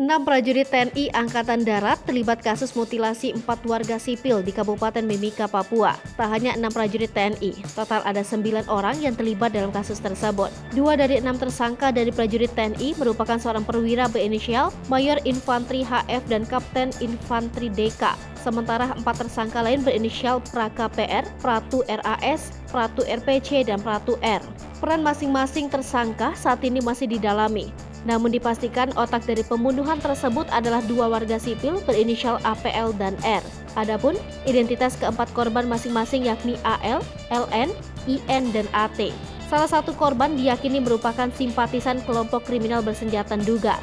6 prajurit TNI Angkatan Darat terlibat kasus mutilasi 4 warga sipil di Kabupaten Mimika, Papua. Tak hanya 6 prajurit TNI, total ada 9 orang yang terlibat dalam kasus tersebut. 2 dari 6 tersangka dari prajurit TNI merupakan seorang perwira berinisial Mayor Infantri HF dan Kapten Infantri DK. Sementara 4 tersangka lain berinisial Praka PR, Pratu RAS, Pratu RPC, dan Pratu R. Peran masing-masing tersangka saat ini masih didalami. Namun dipastikan otak dari pembunuhan tersebut adalah 2 warga sipil berinisial APL dan R. Adapun identitas keempat korban masing-masing yakni AL, LN, IN, dan AT. Salah satu korban diyakini merupakan simpatisan kelompok kriminal bersenjata Nduga.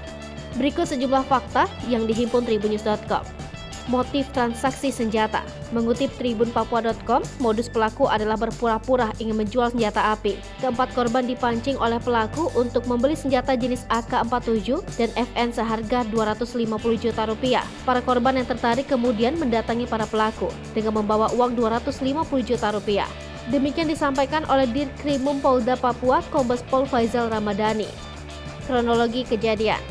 Berikut sejumlah fakta yang dihimpun tribunnews.com. Motif transaksi senjata. Mengutip tribunpapua.com, modus pelaku adalah berpura-pura ingin menjual senjata api. Keempat korban dipancing oleh pelaku untuk membeli senjata jenis AK-47 dan FN seharga Rp250 juta. Para korban yang tertarik kemudian mendatangi para pelaku dengan membawa uang Rp250 juta. Demikian disampaikan oleh Dirkrimum Polda Papua, Kombes Pol Faizal Ramadhani. Kronologi kejadian.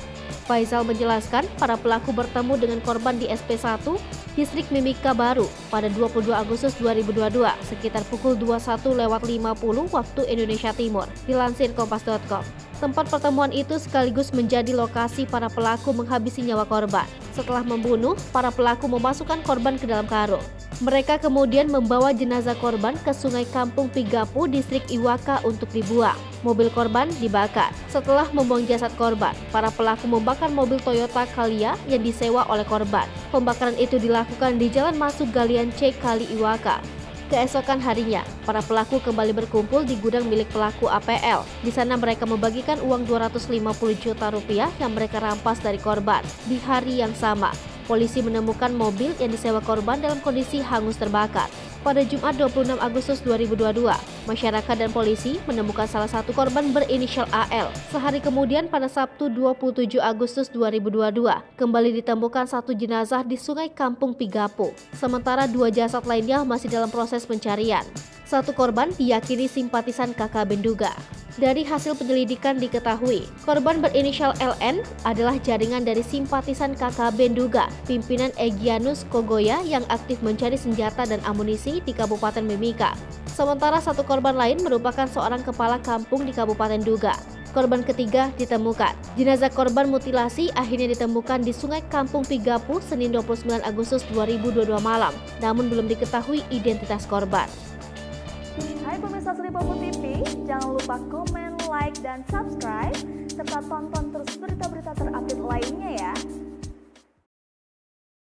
Faizal menjelaskan para pelaku bertemu dengan korban di SP1, Distrik Mimika Baru pada 22 Agustus 2022 sekitar pukul 21.50 waktu Indonesia Timur, dilansir kompas.com. Tempat pertemuan itu sekaligus menjadi lokasi para pelaku menghabisi nyawa korban. Setelah membunuh, para pelaku memasukkan korban ke dalam karung. Mereka kemudian membawa jenazah korban ke Sungai Kampung Pigapu, Distrik Iwaka untuk dibuang. Mobil korban dibakar. Setelah membuang jasad korban, para pelaku membakar mobil Toyota Calya yang disewa oleh korban. Pembakaran itu dilakukan di jalan masuk Galian C Kali Iwaka. Keesokan harinya, para pelaku kembali berkumpul di gudang milik pelaku APL. Di sana mereka membagikan uang Rp250 juta yang mereka rampas dari korban. Di hari yang sama, polisi menemukan mobil yang disewa korban dalam kondisi hangus terbakar. Pada Jumat 26 Agustus 2022, masyarakat dan polisi menemukan salah satu korban berinisial AL. Sehari kemudian pada Sabtu 27 Agustus 2022, kembali ditemukan satu jenazah di Sungai Kampung Pigapu. Sementara 2 jasad lainnya masih dalam proses pencarian. Satu korban diyakini simpatisan KKB Nduga. Dari hasil penyelidikan diketahui, korban berinisial LN adalah jaringan dari simpatisan KKB Nduga, pimpinan Egyanus Kogoya yang aktif mencari senjata dan amunisi di Kabupaten Mimika. Sementara satu korban lain merupakan seorang kepala kampung di Kabupaten Nduga. Korban ketiga ditemukan. Jenazah korban mutilasi akhirnya ditemukan di Sungai Kampung Pigapu Senin 29 Agustus 2022 malam, namun belum diketahui identitas korban. Hai pemirsa Sri Papua TV, jangan lupa komen, like, dan subscribe, serta tonton terus berita-berita terupdate lainnya